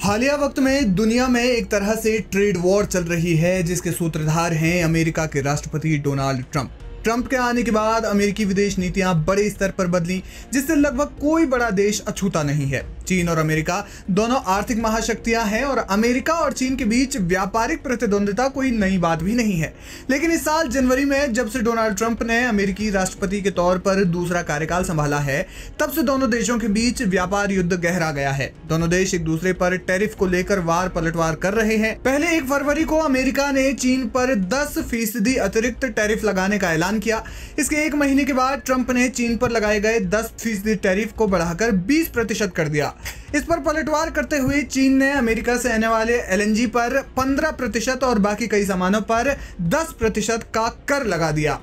हालिया वक्त में दुनिया में एक तरह से ट्रेड वॉर चल रही है, जिसके सूत्रधार हैं अमेरिका के राष्ट्रपति डोनाल्ड ट्रंप। ट्रंप के आने के बाद अमेरिकी विदेश नीतियां बड़े स्तर पर बदली, जिससे लगभग कोई बड़ा देश अछूता नहीं है। चीन और अमेरिका दोनों आर्थिक महाशक्तियां हैं और अमेरिका और चीन के बीच व्यापारिक प्रतिद्वंदिता कोई नई बात भी नहीं है। लेकिन इस साल जनवरी में जब से डोनाल्ड ट्रंप ने अमेरिकी राष्ट्रपति के तौर पर दूसरा कार्यकाल संभाला है, तब से दोनों देशों के बीच व्यापार युद्ध गहरा गया है। दोनों देश एक दूसरे पर टैरिफ को लेकर वार पलटवार कर रहे हैं। पहले 1 फरवरी को अमेरिका ने चीन पर 10% अतिरिक्त टैरिफ लगाने का ऐलान किया। इसके 1 महीने के बाद ट्रंप ने चीन पर लगाए गए 10% टैरिफ को बढ़ाकर 20% कर दिया। इस पर पलटवार करते हुए चीन ने अमेरिका से आने वाले LNG पर 15% और बाकी कई सामानों पर 10% का कर लगा दिया।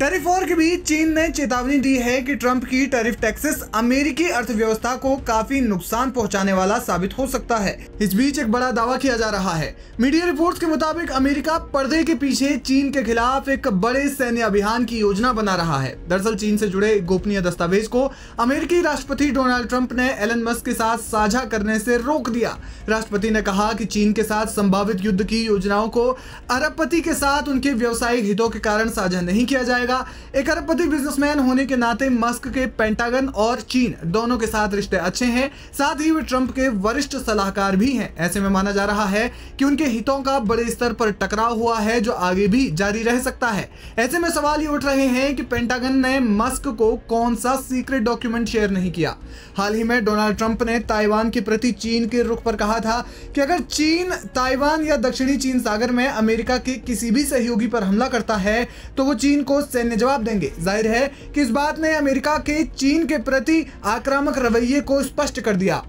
टैरिफ वॉर के बीच चीन ने चेतावनी दी है कि ट्रंप की टैरिफ टैक्सेस अमेरिकी अर्थव्यवस्था को काफी नुकसान पहुंचाने वाला साबित हो सकता है। इस बीच एक बड़ा दावा किया जा रहा है। मीडिया रिपोर्ट्स के मुताबिक अमेरिका पर्दे के पीछे चीन के खिलाफ एक बड़े सैन्य अभियान की योजना बना रहा है। दरअसल चीन से जुड़े गोपनीय दस्तावेज को अमेरिकी राष्ट्रपति डोनाल्ड ट्रंप ने एलन मस्क के साथ साझा करने से रोक दिया। राष्ट्रपति ने कहा कि चीन के साथ संभावित युद्ध की योजनाओं को अरबपति के साथ उनके व्यावसायिक हितों के कारण साझा नहीं किया जाएगा। एक अरबपति बिजनेसमैन होने के नाते मस्क के पेंटागन और चीन दोनों के साथ रिश्ते अच्छे हैं। साथ ही वे ट्रंप के वरिष्ठ सलाहकार भी हैं। ऐसे में माना जा रहा है कि उनके हितों का बड़े स्तर पर टकराव हुआ है, जो आगे भी जारी रह सकता है। ऐसे में सवाल ये उठ रहे हैं कि पेंटागन ने मस्क को कौन सा सीक्रेट डॉक्यूमेंट शेयर नहीं किया। हाल ही में डोनाल्ड ट्रंप ने ताइवान के प्रति चीन के रुख पर कहा था कि अगर चीन ताइवान या दक्षिणी चीन सागर में अमेरिका के किसी भी सहयोगी पर हमला करता है तो वो चीन को सैन्य जवाब देंगे। जाहिर है कि इस बात ने अमेरिका के चीन के प्रति आक्रामक रवैये को स्पष्ट कर दिया।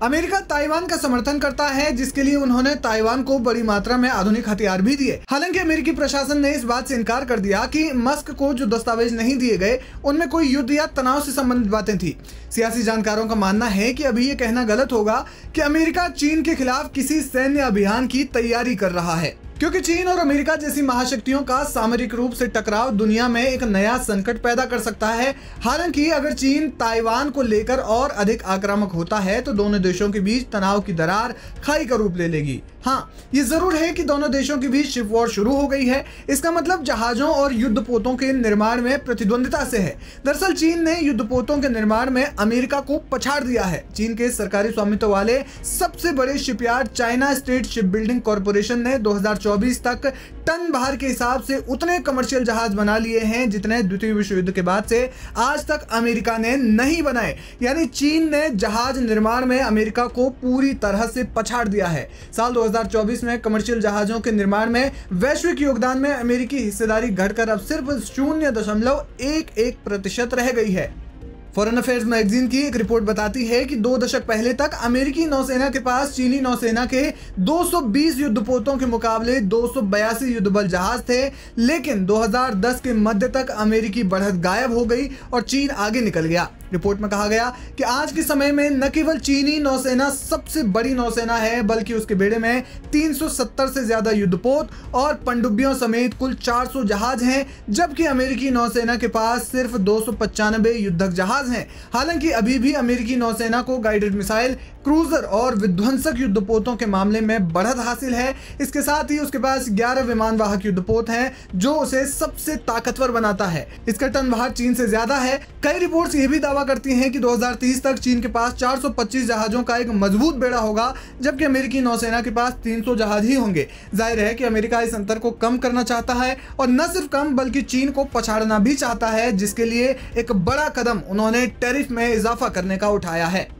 अमेरिका ताइवान का समर्थन करता है, जिसके लिए उन्होंने ताइवान को बड़ी मात्रा में आधुनिक हथियार भी दिए। हालांकि अमेरिकी प्रशासन ने इस बात से इनकार कर दिया कि मस्क को जो दस्तावेज नहीं दिए गए उनमें कोई युद्ध या तनाव से संबंधित बातें थी। सियासी जानकारों का मानना है कि अभी ये कहना गलत होगा कि अमेरिका चीन के खिलाफ किसी सैन्य अभियान की तैयारी कर रहा है, क्योंकि चीन और अमेरिका जैसी महाशक्तियों का सामरिक रूप से टकराव दुनिया में एक नया संकट पैदा कर सकता है। हालांकि अगर चीन ताइवान को लेकर और अधिक आक्रामक होता है तो दोनों देशों के बीच तनाव की दरार खाई का रूप ले लेगी। हाँ, ये जरूर है कि दोनों देशों के बीच शिप वॉर शुरू हो गई है। इसका मतलब जहाजों और युद्धपोतों के निर्माण में प्रतिद्वंदिता से है। दरअसल चीन ने युद्धपोतों के निर्माण में अमेरिका को पछाड़ दिया है। चीन के सरकारी स्वामित्व वाले सबसे बड़े shipyard China state ship building corporation ने 2024 तक टन भार के हिसाब से उतने कमर्शियल जहाज बना लिए हैं जितने द्वितीय विश्व युद्ध के बाद से आज तक अमेरिका ने नहीं बनाए। यानी चीन ने जहाज निर्माण में अमेरिका को पूरी तरह से पछाड़ दिया है। साल 2024 में कमर्शियल जहाजों के निर्माण में वैश्विक योगदान में अमेरिकी हिस्सेदारी घटकर अब सिर्फ 0.11% रह गई है। फॉरेन अफेयर्स मैगजीन की एक रिपोर्ट बताती है कि 2 दशक पहले तक अमेरिकी नौसेना के पास चीनी नौसेना के 220 युद्धपोतों के मुकाबले 282 युद्धबल जहाज थे। लेकिन 2010 के मध्य तक अमेरिकी बढ़त गायब हो गई और चीन आगे निकल गया। रिपोर्ट में कहा गया कि आज के समय में न केवल चीनी नौसेना सबसे बड़ी नौसेना है, बल्कि उसके बेड़े में 370 से ज्यादा युद्धपोत और पनडुब्बियों समेत कुल 400 जहाज हैं, जबकि अमेरिकी नौसेना के पास सिर्फ 295 युद्धक जहाज हैं। हालांकि अभी भी अमेरिकी नौसेना को गाइडेड मिसाइल, क्रूजर और विध्वंसक युद्धपोतों के मामले में बढ़त हासिल है। इसके साथ ही उसके पास 11 विमान वाहक युद्धपोत हैं, जो उसे सबसे ताकतवर बनाता है। इसका टन भार चीन से ज्यादा है। कई रिपोर्ट्स ये भी दावा करती हैं कि 2030 तक चीन के पास 425 जहाजों का एक मजबूत बेड़ा होगा, जबकि अमेरिकी नौसेना के पास 300 जहाज ही होंगे। जाहिर है कि अमेरिका इस अंतर को कम करना चाहता है और न सिर्फ कम बल्कि चीन को पछाड़ना भी चाहता है, जिसके लिए एक बड़ा कदम उन्होंने टैरिफ में इजाफा करने का उठाया है।